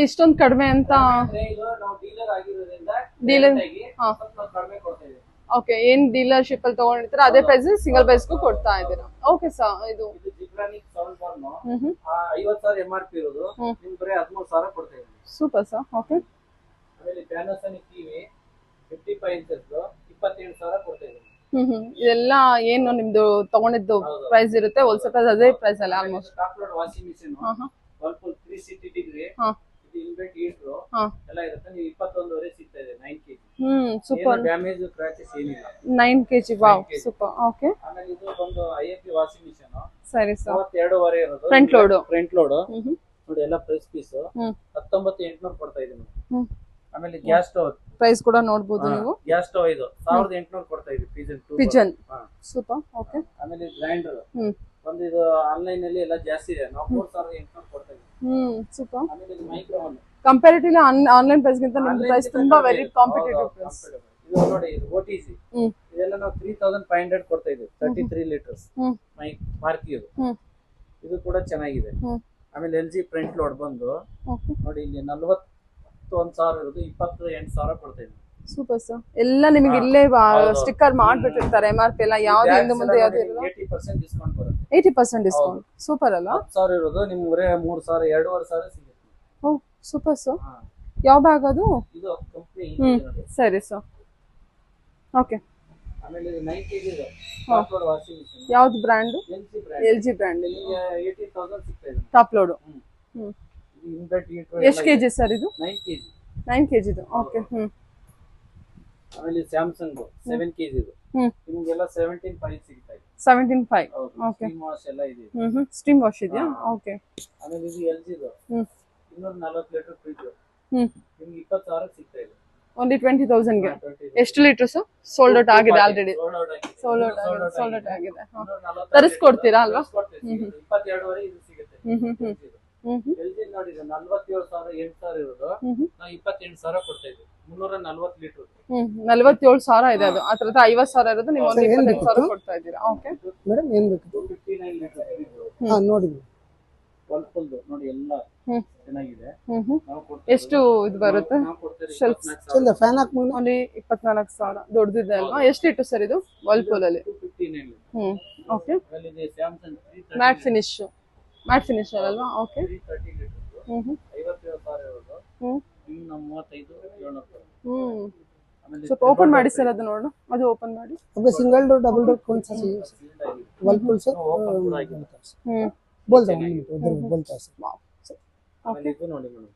ಇಷ್ಟೊಂದು ಕಡಿಮೆ ಅಂತ ಡೀಲರ್ ಓಕೆ ಏನ್ ಡೀಲರ್ಶಿಪ್ ಅಲ್ಲಿ ತಗೊಂಡಿರ್ತೀರಾ ಅದೇ ಪ್ರೈಸ್ ಸಿಂಗಲ್ ಪ್ರೈಸ್ಗೂ ಕೊಡ್ತಾ ಇದ್ದೀರಾ. ಓಕೆ ಸರ್ ಇದು ಸೂಪರ್ ಸರ್. ಓಕೆ ಇದೆಲ್ಲ ಏನು ನಿಮ್ದು ತಗೊಂಡಿದ್ದು ಪ್ರೈಸ್ ಇರುತ್ತೆ ಹೋಲ್ಸೇಲ್ ಪ್ರೈಸ್ ಅದೇ ಪ್ರೈಸ್ ಅಲ್ಲ almost. Super 9 kg wow super. Okay ಸರಿ ಸರ್. ಫ್ರಂಟ್ ಲೋಡ್ ನೋಡಿ ಎಲ್ಲ ಪ್ರೈಸ್ ಪೀಸ್ 19,800 ಕೊಡ್ತಾ ಇದೀನಿ. ಆಮೇಲೆ ಗ್ಯಾಸ್ ಸ್ಟವ್ ಪ್ರೈಸ್ ಕೂಡ ನೋಡಬಹುದು ನೀವು. ಗ್ಯಾಸ್ ಸ್ಟವ್ ಇದು 1800 ಕೊಡ್ತಾ ಇದೀವಿ. Pigeon super. ಓಕೆ ಆಮೇಲೆ ಗ್ರೈಂಡರ್ ಒಂದು ಇದು ಆನ್ಲೈನ್ ಅಲ್ಲಿ ಎಲ್ಲ ಜಾಸ್ತಿ ಇದೆ. ನಾವು 4800 ಕೊಡ್ತಾ ಇದೀವಿ. ಸೂಪರ್. ಆಮೇಲೆ ಇದು ಮೈಕ್ರೋವನ್ ಕಂಪ್ಯಾರಿಟಿವ್ಲಿ ಆನ್ಲೈನ್ ಪ್ರೈಸ್ ಗಿಂತ ನಿಮ್ಮ ಪ್ರೈಸ್ ತುಂಬಾ ವೆರಿ ಕಾಂಪಿಟೇಟಿವ್ ಪ್ರೈಸ್. ಇದು ನೋಡಿ ಇದು ಓಟಿಸಿ ಇದೆಲ್ಲ ನಾವು 3500 ಕೊಡ್ತಾ ಇದೀವಿ. 33 ಲೀಟರ್ಸ್ ಮಾರ್ಕಿ ಇದು ಕೂಡ ಚೆನ್ನಾಗಿದೆ. ಆಮೇಲೆ LG ಫ್ರಂಟ್ ಲೋಡ್ ಬಂದು ನೋಡಿ ಇಲ್ಲಿ 41,000 ಇರೋದು 28,000 ಕೊಡ್ತಾ ಇದೀವಿ. Super sir. ಎಲ್ಲ ನಿಮಗೆ ಇಲ್ಲೇ ಸ್ಟಿಕ್ಕರ್ ಮಾಡ್ಬಿಟ್ಟಿರ್ತಾರೆ MRP ಎಲ್ಲ ಯಾವ್ದು ಹಿಂದೆ ಮುಂದೆ ಯಾವ್ದು ಇರಲ್ಲ. 80% ಡಿಸ್ಕೌಂಟ್ ಬರುತ್ತೆ. 80% ಡಿಸ್ಕೌಂಟ್ ಸೂಪರ್ ಅಲ್ಲ. 10,000 ಇರೋದು ನಿಮ್ಗೆ 3,000 2,500 ಸಿಗುತ್ತೆ. ಓ ಸೂಪರ್ ಸರ್. ಯಾವ ಬ್ಯಾಗ್ ಅದು? ಇದು ಕಂಪನಿ ಸರಿ ಸರ್. ಓಕೆ ಆಮೇಲೆ 9 kg ಇದೆ ಟಾಪ್ ಲೋಡ್ ವಾಷಿಂಗ್ ಮೆಷಿನ್. ಯಾವುದು ಬ್ರಾಂಡ್? LG brand. 18,000 ಸಿಗ್ತಾ ಇದೆ ಟಾಪ್ ಲೋಡ್. ಇದು ಎಷ್ಟು ಕೆಜಿ ಸರ್ ಇದು? 9 kg ಇದು. ಓಕೆ ಆಮೇಲೆ ಸ್ಯಾಮ್ಸಂಗ್ 7 kg ಇದು ನಿಮಗೆಲ್ಲ 17,500 ಸಿಗ್ತಾ ಇದೆ. 17,500. ಓಕೆ ಸ್ಟೀಮ್ ವಾಶ್ ಎಲ್ಲ ಇದೆ. ಸ್ಟೀಮ್ ವಾಶ್ ಇದೆಯಾ? ಓಕೆ ಆಮೇಲೆ ಇದು LG ಇದು 240 ಲೀಟರ್ ಫ್ರಿಡ್ಜ್ ನಿಮಗೆ 20,000 ಸಿಗ್ತಾ ಇದೆ. ಓನ್ಲಿ 20,000 ಗೆ. ಎಷ್ಟು ಲೀಟರ್ಸ್ ಸೋಲ್ಡ್ ಔಟ್ ಆಗಿದೆ ಆಲ್ರೆಡಿ? ಸೋಲ್ಡ್ ಔಟ್ ಆಗಿದೆ. ತರಿಸ್ಕೊಡ್ತೀರಾ ಅಲ್ವಾ? 22,500 ಇದು ಸಿಗುತ್ತೆ. LG ನೋಡಿ 47,000 8,000 ಇರೋದು ನಾವು 28,000 ಕೊಡ್ತಾ ಇದ್ದೀವಿ. 340 ಲೀಟರ್ 47,000 ಇದೆ ಅದು. ಅದ್ರ 50,000 ಇರೋದು ನೀವು 28,000 ಕೊಡ್ತಾ ಇದ್ದೀರಾ. ಓಕೆ ಮೇಡಮ್ ಏನ್ ಬೇಕು? 59 ಲೀಟರ್ ನೋಡಿ ವರ್ಲ್ಪೂಲ್ ನೋಡಿ ಎಲ್ಲ ಚೆನ್ನಾಗಿದೆ. ಎಷ್ಟು ಇದು ಬರುತ್ತೆ? ಶೆಲ್ಫ್ ಫ್ಯಾನ್ ಹಾಕಿ ಓನ್ಲಿ 24,000 ದೊಡ್ಡದಿದೆ ಅಲ್ವಾ? ಎಷ್ಟು ಇಟ್ಟು ಸರ್ ಇದು ವರ್ಲ್ಪೂಲ್ ಅಲ್ಲಿ? 59. ಓಕೆ ಸ್ಯಾಮ್ಸಂಗ್ ಮ್ಯಾಟ್ ಫಿನಿಶ್ ಅಲ್ವಾ? ಓಕೆ 30 ಲೀಟರ್ 57,000 ಇರೋದು ಇನ್ನು 35,700. ಸ್ವಲ್ಪ ಓಪನ್ ಮಾಡಿ ಸರ್ ಅದು ನೋಡೋಣ. ಅದು ಓಪನ್ ಮಾಡಿ. सिंगल डोर डबल डोर कौन सा चाहिए? वर्लपूल सर बोल दो उधर बोलता है सर. ಆಮೇಲೆ ಇದು ನೋಡಿ ಮೇಡಮ್